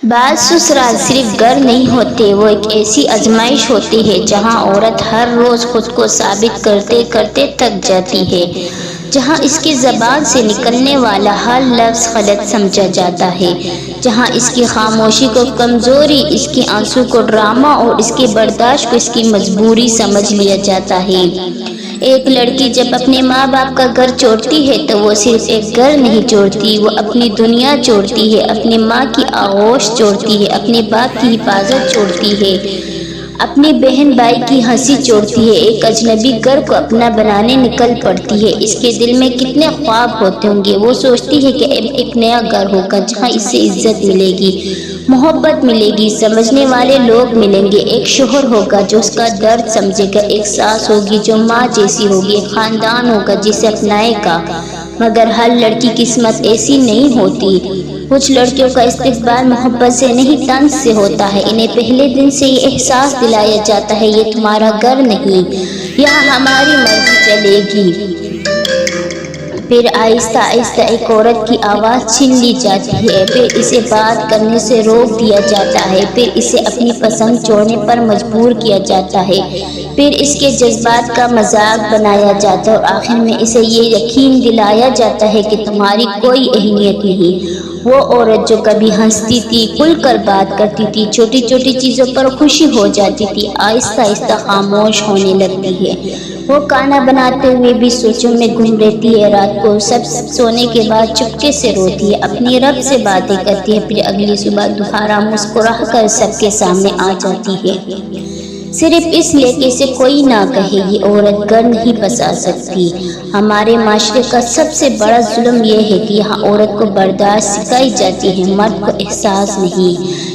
بعض سسرال صرف گھر نہیں ہوتے، وہ ایک ایسی آزمائش ہوتی ہے جہاں عورت ہر روز خود کو ثابت کرتے کرتے تھک جاتی ہے، جہاں اس کی زبان سے نکلنے والا ہر لفظ غلط سمجھا جاتا ہے، جہاں اس کی خاموشی کو کمزوری، اس کے آنسو کو ڈرامہ اور اس کے برداشت کو اس کی مجبوری سمجھ لیا جاتا ہے۔ ایک لڑکی جب اپنے ماں باپ کا گھر چھوڑتی ہے تو وہ صرف ایک گھر نہیں چھوڑتی، وہ اپنی دنیا چھوڑتی ہے، اپنی ماں کی آغوش چھوڑتی ہے، اپنے باپ کی حفاظت چھوڑتی ہے، اپنی بہن بھائی کی ہنسی چھوڑتی ہے، ایک اجنبی گھر کو اپنا بنانے نکل پڑتی ہے۔ اس کے دل میں کتنے خواب ہوتے ہوں گے، وہ سوچتی ہے کہ اب ایک نیا گھر ہوگا جہاں اس سے عزت ملے گی، محبت ملے گی، سمجھنے والے لوگ ملیں گے، ایک شوہر ہوگا جو اس کا درد سمجھے گا، ایک ساس ہوگی جو ماں جیسی ہوگی، ایک خاندان ہوگا جسے اپنائے گا۔ مگر ہر لڑکی کی قسمت ایسی نہیں ہوتی۔ کچھ لڑکیوں کا استقبال محبت سے نہیں، طنز سے ہوتا ہے، انہیں پہلے دن سے یہ احساس دلایا جاتا ہے یہ تمہارا گھر نہیں، یہاں ہماری مرضی چلے گی۔ پھر آہستہ آہستہ ایک عورت کی آواز چھین لی جاتی ہے، پھر اسے بات کرنے سے روک دیا جاتا ہے، پھر اسے اپنی پسند چھوڑنے پر مجبور کیا جاتا ہے، پھر اس کے جذبات کا مذاق بنایا جاتا ہے اور آخر میں اسے یہ یقین دلایا جاتا ہے کہ تمہاری کوئی اہمیت نہیں۔ وہ عورت جو کبھی ہنستی تھی، کھل کر بات کرتی تھی، چھوٹی چھوٹی چیزوں پر خوشی ہو جاتی تھی، آہستہ آہستہ خاموش ہونے لگتی ہے۔ وہ کھانا بناتے ہوئے بھی سوچوں میں گم رہتی ہے، رات کو سب سونے کے بعد چپکے سے روتی ہے، اپنی رب سے باتیں کرتی ہے، پھر اگلی صبح دوبارہ مسکرا کر سب کے سامنے آ جاتی ہے، صرف اس لیے کہ اسے کوئی نہ کہے یہ عورت گھر نہیں بسا سکتی۔ ہمارے معاشرے کا سب سے بڑا ظلم یہ ہے کہ یہاں عورت کو برداشت سکھائی جاتی ہے، مرد کو احساس نہیں۔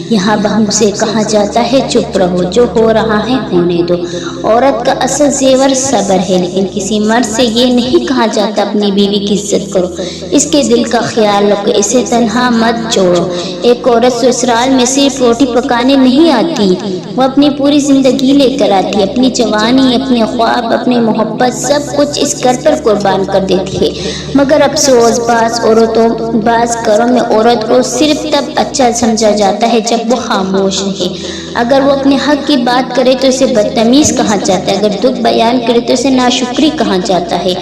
یہاں بہو سے کہا جاتا ہے چپ رہو، جو ہو رہا ہے ہونے دو۔ عورت کا اصل زیور صبر ہے، لیکن کسی مرد سے یہ نہیں کہا جاتا اپنی بیوی کی عزت کرو، اس کے دل کا خیال رکھو، اسے تنہا مت چھوڑو۔ ایک عورت سسرال میں صرف روٹی پکانے نہیں آتی، وہ اپنی پوری زندگی لے کر آتی ہے، اپنی جوانی، اپنے خواب، اپنی محبت، سب کچھ اس گھر پر قربان کر دیتی ہے۔ مگر افسوس، بعض گھروں میں عورت کو صرف تب اچھا سمجھا جاتا ہے جب وہ خاموش رہے۔ اگر وہ اپنے حق کی بات کرے تو اسے بدتمیز کہا جاتا ہے، اگر دکھ بیان کرے تو اسے ناشکری کہا جاتا ہے،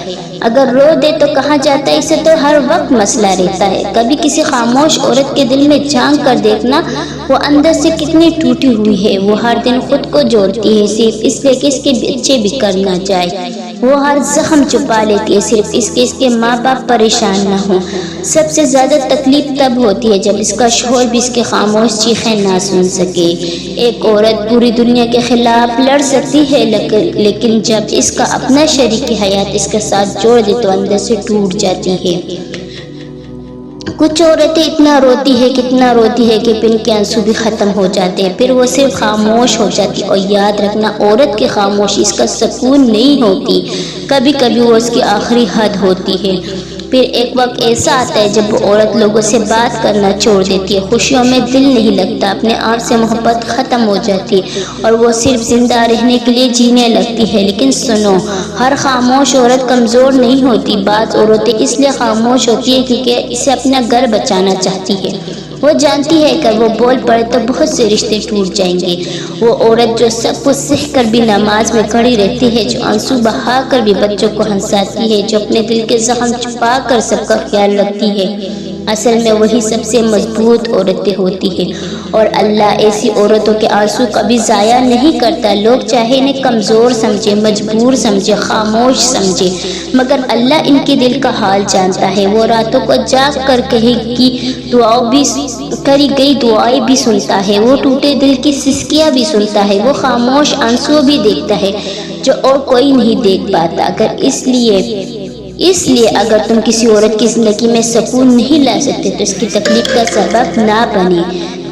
اگر رو دے تو کہا جاتا ہے اسے تو ہر وقت مسئلہ رہتا ہے۔ کبھی کسی خاموش عورت کے دل میں جھانک کر دیکھنا، وہ اندر سے کتنی ٹوٹی ہوئی ہے، وہ ہر دن خود کو جوڑتی ہے صرف اس لیے کہ اس کے بچے بکھر نہ جائے، وہ ہر زخم چھپا لیتی ہے صرف اس کے ماں باپ پریشان نہ ہوں۔ سب سے زیادہ تکلیف تب ہوتی ہے جب اس کا شوہر بھی اس کے خاموش چیخیں نہ سن سکے۔ ایک عورت پوری دنیا کے خلاف لڑ سکتی ہے، لیکن جب اس کا اپنا شریک حیات اس کے ساتھ جوڑ دے تو اندر سے ٹوٹ جاتی ہے۔ کچھ عورتیں اتنا روتی ہے کہ پھر ان کے آنسو بھی ختم ہو جاتے ہیں، پھر وہ صرف خاموش ہو جاتی ہے۔ اور یاد رکھنا، عورت کی خاموشی اس کا سکون نہیں ہوتی، کبھی کبھی وہ اس کی آخری حد ہوتی ہے۔ پھر ایک وقت ایسا آتا ہے جب وہ عورت لوگوں سے بات کرنا چھوڑ دیتی ہے، خوشیوں میں دل نہیں لگتا، اپنے آپ سے محبت ختم ہو جاتی ہے اور وہ صرف زندہ رہنے کے لیے جینے لگتی ہے۔ لیکن سنو، ہر خاموش عورت کمزور نہیں ہوتی، بعض عورتیں اس لیے خاموش ہوتی ہے کیونکہ اسے اپنا گھر بچانا چاہتی ہے، وہ جانتی ہے کہ وہ بول پڑے تو بہت سے رشتے ٹوٹ جائیں گے۔ وہ عورت جو سب کچھ سہ کر بھی نماز میں کھڑی رہتی ہے، جو آنسو بہا کر بھی بچوں کو ہنساتی ہے، جو اپنے دل کے زخم چھپا کر سب کا خیال رکھتی ہے، اصل میں وہی سب سے مضبوط عورتیں ہوتی ہیں۔ اور اللہ ایسی عورتوں کے آنسو کبھی ضائع نہیں کرتا۔ لوگ چاہے انہیں کمزور سمجھے، مجبور سمجھے، خاموش سمجھے، مگر اللہ ان کے دل کا حال جانتا ہے۔ وہ راتوں کو جاگ کر کری گئی دعائیں بھی سنتا ہے، وہ ٹوٹے دل کی سسکیاں بھی سنتا ہے، وہ خاموش آنسو بھی دیکھتا ہے جو اور کوئی نہیں دیکھ پاتا۔ اس لیے اگر تم کسی عورت کی زندگی میں سکون نہیں لا سکتے تو اس کی تکلیف کا سبب نہ بنے،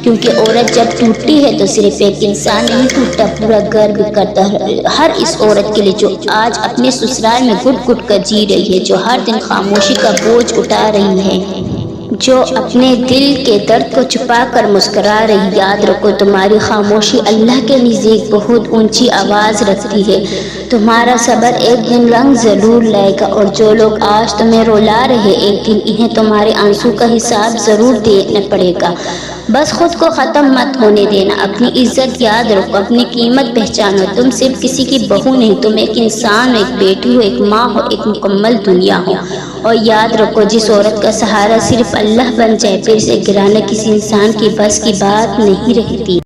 کیونکہ عورت جب ٹوٹتی ہے تو صرف ایک انسان نہیں ٹوٹتا، پورا گھر بکھرتا ہے۔ ہر اس عورت کے لیے جو آج اپنے سسرال میں گھٹ گھٹ کر جی رہی ہے، جو ہر دن خاموشی کا بوجھ اٹھا رہی ہے، جو اپنے دل کے درد کو چھپا کر مسکرا رہی، یاد رکھو تمہاری خاموشی اللہ کے نزدیک بہت اونچی آواز رکھتی ہے۔ تمہارا صبر ایک دن رنگ ضرور لائے گا، اور جو لوگ آج تمہیں رلا رہے، ایک دن انہیں تمہارے آنسو کا حساب ضرور دینا پڑے گا۔ بس خود کو ختم مت ہونے دینا، اپنی عزت یاد رکھو، اپنی قیمت پہچانو، تم صرف کسی کی بہو نہیں، تم ایک انسان ہو، ایک بیٹی ہو، ایک ماں ہو، ایک مکمل دنیا ہو۔ اور یاد رکھو، جس عورت کا سہارا صرف اللہ بن جائے پھر اسے گرانا کسی انسان کی بس کی بات نہیں رہتی۔